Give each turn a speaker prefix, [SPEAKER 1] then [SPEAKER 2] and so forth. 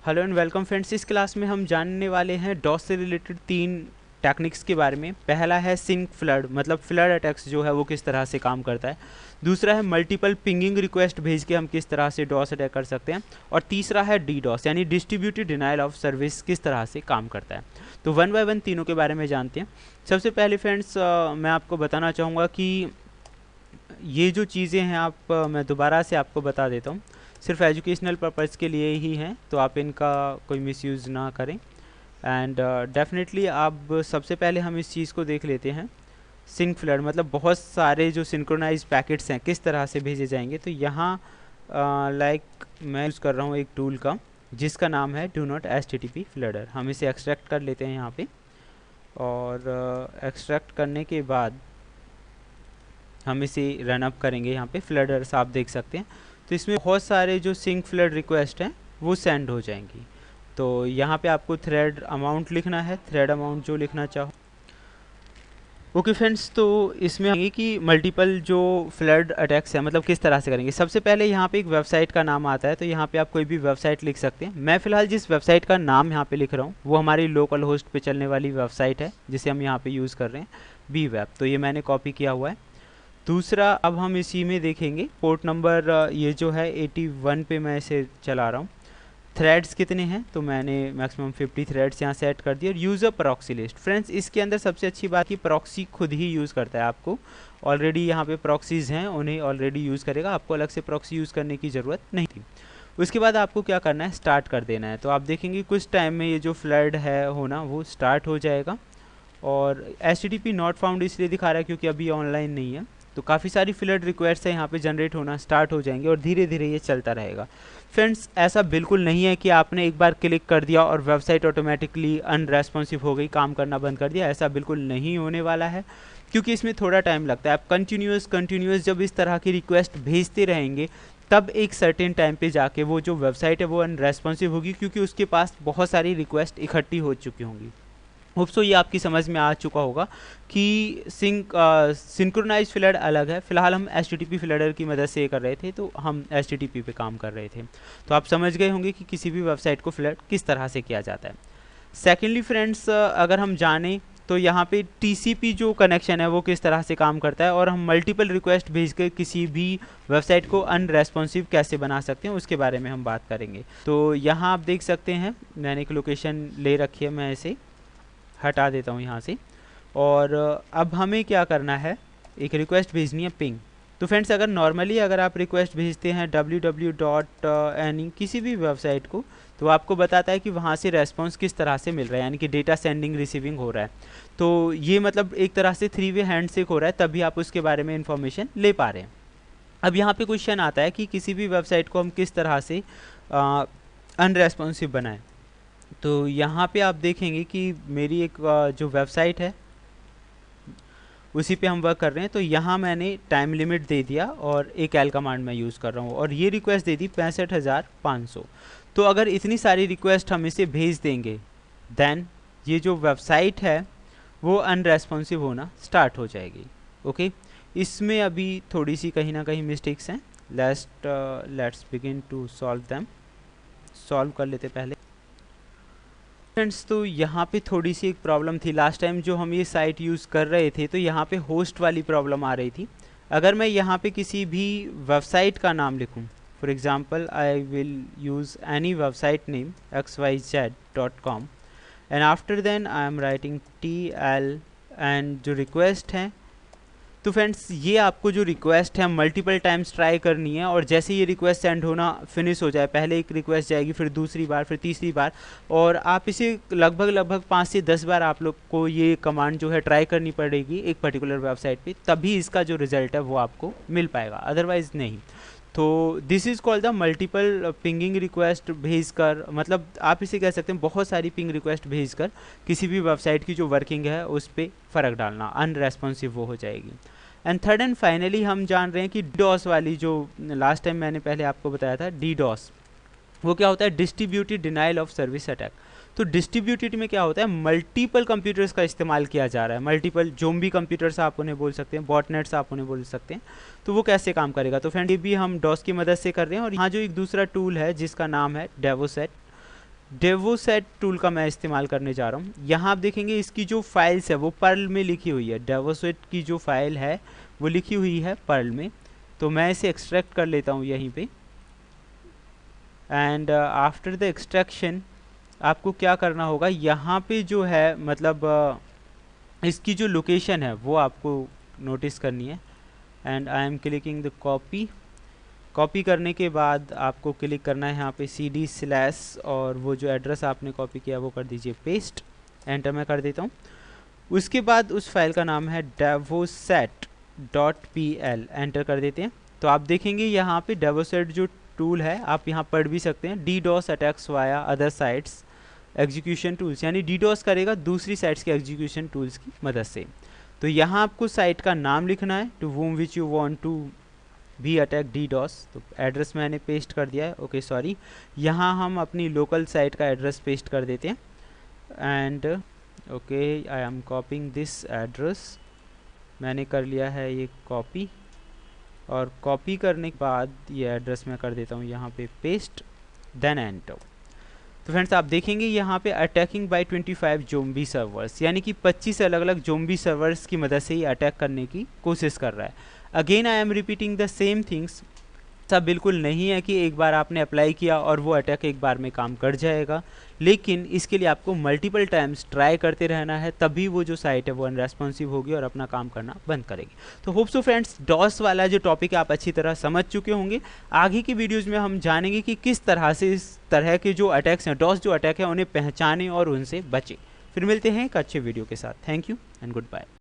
[SPEAKER 1] Hello and welcome friends. इस class में हम जानने वाले हैं डॉस से रिलेटेड 3 टेक्निक्स के बारे में। पहला है सिंक फ्लड, मतलब फ्लड अटैक्स जो है वो किस तरह से काम करता है। दूसरा है मल्टीपल पिंगिंग रिक्वेस्ट भेज के हम किस तरह से डॉस अटैक कर सकते हैं। और तीसरा है डीडॉस यानी डिस्ट्रीब्यूटेड डिनायल ऑफ सर्विस, किस तरह से काम करता है। तो वन बाय वन तीनों के बारे में जानते हैं। सबसे पहले फ्रेंड्स मैं आपको बताना चाहूँगा कि ये जो चीज़ें हैं मैं दोबारा से आपको बता देता हूँ, सिर्फ एजुकेशनल पर्पज़ के लिए ही हैं, तो आप इनका कोई मिसयूज़ ना करें। एंड डेफिनेटली आप सबसे पहले हम इस चीज़ को देख लेते हैं। सिंक फ्लड मतलब बहुत सारे जो सिंक्रोनाइज पैकेट्स हैं किस तरह से भेजे जाएंगे। तो यहाँ मैं यूज़ कर रहा हूँ एक टूल का जिसका नाम है डू नॉट HTTP फ्लडर। हम इसे एक्सट्रैक्ट कर लेते हैं यहाँ पे, और एक्सट्रैक्ट करने के बाद हम इसे रन अप करेंगे। यहाँ पे फ्लडर्स आप देख सकते हैं, तो इसमें बहुत सारे जो सिंक फ्लड रिक्वेस्ट हैं वो सेंड हो जाएंगी। तो यहाँ पे आपको थ्रेड अमाउंट लिखना है, थ्रेड अमाउंट जो लिखना चाहो। ओके फ्रेंड्स, तो इसमें आएंगे कि मल्टीपल जो फ्लड अटैक्स हैं मतलब किस तरह से करेंगे। सबसे पहले यहाँ पे एक वेबसाइट का नाम आता है, तो यहाँ पे आप कोई भी वेबसाइट लिख सकते हैं। मैं फ़िलहाल जिस वेबसाइट का नाम यहाँ पे लिख रहा हूँ वो हमारी लोकल होस्ट पे चलने वाली वेबसाइट है जिसे हम यहाँ पे यूज़ कर रहे हैं, बी वेब। तो ये मैंने कॉपी किया हुआ है। दूसरा, अब हम इसी में देखेंगे पोर्ट नंबर ये जो है 81 पे मैं इसे चला रहा हूँ। थ्रेड्स कितने हैं, तो मैंने मैक्सिमम 50 थ्रेड्स यहाँ सेट कर दिए। और यूज़र प्रॉक्सी लिस्ट, फ्रेंड्स इसके अंदर सबसे अच्छी बात कि प्रॉक्सी खुद ही यूज़ करता है। आपको ऑलरेडी यहाँ पे प्रॉक्सीज़ हैं, उन्हें ऑलरेडी यूज़ करेगा, आपको अलग से प्रॉक्सी यूज़ करने की ज़रूरत नहीं थी। उसके बाद आपको क्या करना है, स्टार्ट कर देना है। तो आप देखेंगे कुछ टाइम में ये जो फ्लड है होना वो स्टार्ट हो जाएगा। और HTTP नॉट फाउंड इसलिए दिखा रहा है क्योंकि अभी ऑनलाइन नहीं है। तो काफ़ी सारी फ्लड रिक्वेस्ट है यहाँ पे जनरेट होना स्टार्ट हो जाएंगे और धीरे धीरे ये चलता रहेगा। फ्रेंड्स ऐसा बिल्कुल नहीं है कि आपने एक बार क्लिक कर दिया और वेबसाइट ऑटोमेटिकली अनरेस्पॉन्सिव हो गई, काम करना बंद कर दिया। ऐसा बिल्कुल नहीं होने वाला है क्योंकि इसमें थोड़ा टाइम लगता है। आप कंटिन्यूस जब इस तरह की रिक्वेस्ट भेजते रहेंगे तब एक सर्टेन टाइम पे जाके वो जो वेबसाइट है वो अनरेस्पॉन्सिव होगी, क्योंकि उसके पास बहुत सारी रिक्वेस्ट इकट्ठी हो चुकी होंगी। होप्सो ये आपकी समझ में आ चुका होगा कि सिंक्रोनाइज फ्लड अलग है। फिलहाल हम HTTP फ्लडर की मदद से ये कर रहे थे, तो हम HTTP पे काम कर रहे थे। तो आप समझ गए होंगे कि किसी भी वेबसाइट को फ्लड किस तरह से किया जाता है। सेकेंडली फ्रेंड्स, अगर हम जानें तो यहाँ पे TCP जो कनेक्शन है वो किस तरह से काम करता है, और हम मल्टीपल रिक्वेस्ट भेज कर किसी भी वेबसाइट को अनरेस्पॉन्सिव कैसे बना सकते हैं उसके बारे में हम बात करेंगे। तो यहाँ आप देख सकते हैं मैंने एक लोकेशन ले रखी है, मैं इसे हटा देता हूँ यहाँ से। और अब हमें क्या करना है, एक रिक्वेस्ट भेजनी है पिंग। तो फ्रेंड्स अगर नॉर्मली अगर आप रिक्वेस्ट भेजते हैं www.any किसी भी वेबसाइट को, तो आपको बताता है कि वहाँ से रेस्पॉन्स किस तरह से मिल रहा है, यानी कि डेटा सेंडिंग रिसीविंग हो रहा है। तो ये मतलब एक तरह से 3-वे हैंडशेक हो रहा है, तभी आप उसके बारे में इंफॉर्मेशन ले पा रहे हैं। अब यहाँ पे क्वेश्चन आता है कि किसी भी वेबसाइट को हम किस तरह से अनरेस्पॉन्सिव बनाएं। तो यहाँ पे आप देखेंगे कि मेरी एक जो वेबसाइट है उसी पे हम वर्क कर रहे हैं। तो यहाँ मैंने टाइम लिमिट दे दिया और एक एल कमांड मैं यूज़ कर रहा हूँ, और ये रिक्वेस्ट दे दी 65,500। तो अगर इतनी सारी रिक्वेस्ट हम इसे भेज देंगे देन ये जो वेबसाइट है वो अनरेस्पॉन्सिव होना स्टार्ट हो जाएगी। ओके, इसमें अभी थोड़ी सी कहीं ना कहीं मिस्टेक्स हैं। Let's begin to solve them. Solve कर लेते पहले फ्रेंड्स। तो यहाँ पे थोड़ी सी एक प्रॉब्लम थी लास्ट टाइम जो हम ये साइट यूज़ कर रहे थे, तो यहाँ पे होस्ट वाली प्रॉब्लम आ रही थी। अगर मैं यहाँ पे किसी भी वेबसाइट का नाम लिखूँ, for example I will use any website name xyz.com and after then I am writing TL and जो रिक्वेस्ट है, तो फ्रेंड्स ये आपको जो रिक्वेस्ट है मल्टीपल टाइम्स ट्राई करनी है। और जैसे ये रिक्वेस्ट सेंड होना फिनिश हो जाए, पहले एक रिक्वेस्ट जाएगी, फिर दूसरी बार, फिर तीसरी बार, और आप इसे लगभग 5 से 10 बार आप लोग को ये कमांड जो है ट्राई करनी पड़ेगी एक पर्टिकुलर वेबसाइट पे, तभी इसका जो रिजल्ट है वो आपको मिल पाएगा, अदरवाइज़ नहीं। तो this is called the multiple pinging request भेजकर, मतलब आप इसे कह सकते हैं बहुत सारी पिंग रिक्वेस्ट भेजकर किसी भी वेबसाइट की जो वर्किंग है उस पर फ़र्क डालना, अनरेस्पॉन्सिव वो हो जाएगी। एंड थर्ड एंड फाइनली हम जान रहे हैं कि DDoS वाली जो लास्ट टाइम मैंने पहले आपको बताया था, DDoS वो क्या होता है, distributed denial of service attack. तो डिस्ट्रीब्यूटेड में क्या होता है, मल्टीपल कंप्यूटर्स का इस्तेमाल किया जा रहा है, मल्टीपल ज़ोंबी कंप्यूटर्स आप उन्हें बोल सकते हैं, बॉटनेट्स आप उन्हें बोल सकते हैं। तो वो कैसे काम करेगा, तो फ्रेंड ये भी हम DOS की मदद से कर रहे हैं। और यहाँ जो एक दूसरा टूल है जिसका नाम है डेवोसेट, डेवोसेट टूल का मैं इस्तेमाल करने जा रहा हूँ। यहाँ आप देखेंगे इसकी जो फाइल्स है वो पर्ल में लिखी हुई है, डेवोसेट की जो फाइल है वो लिखी हुई है पर्ल में। तो मैं इसे एक्सट्रैक्ट कर लेता हूँ यहीं पे। एंड आफ्टर द एक्सट्रैक्शन आपको क्या करना होगा, यहाँ पे जो है मतलब इसकी जो लोकेशन है वो आपको नोटिस करनी है। And I am clicking the copy करने के बाद आपको क्लिक करना है यहाँ पे cd/ और वो जो एड्रेस आपने कॉपी किया वो कर दीजिए पेस्ट। एंटर मैं कर देता हूँ। उसके बाद उस फाइल का नाम है devoset.pl, एंटर कर देते हैं। तो आप देखेंगे यहाँ पे डेवोसेट जो टूल है आप यहाँ पढ़ भी सकते हैं, DDoS attacks via other sites execution tools, यानी DDoS करेगा दूसरी साइट्स के एग्जीक्यूशन टूल्स की मदद से। तो यहाँ आपको साइट का नाम लिखना है, to whom which you want to भी अटैक DDoS। तो एड्रेस मैंने पेस्ट कर दिया है, ओके सॉरी। यहाँ हम अपनी लोकल साइट का एड्रेस पेस्ट कर देते हैं। And okay I am copying this address, मैंने कर लिया है ये कॉपी। और कॉपी करने के बाद ये एड्रेस मैं कर देता हूँ यहाँ पे पेस्ट, देन एंटर। तो फ्रेंड्स आप देखेंगे यहाँ पे अटैकिंग बाय 25 ज़ोंबी सर्वर्स, यानी कि 25 अलग अलग ज़ोंबी सर्वर्स की मदद से ये अटैक करने की कोशिश कर रहा है। Again I am repeating the same things. सब बिल्कुल नहीं है कि एक बार आपने अप्लाई किया और वो अटैक एक बार में काम कर जाएगा, लेकिन इसके लिए आपको मल्टीपल टाइम्स ट्राई करते रहना है, तभी वो जो साइट है वो अनरेस्पॉन्सिव होगी और अपना काम करना बंद करेगी। तो होप सो फ्रेंड्स डॉस वाला जो टॉपिक है आप अच्छी तरह समझ चुके होंगे। आगे की वीडियोज़ में हम जानेंगे कि किस तरह से इस तरह के जो अटैक्स हैं, डॉस जो अटैक है उन्हें पहचानें और उनसे बचें। फिर मिलते हैं एक अच्छे वीडियो के साथ। Thank you and good bye.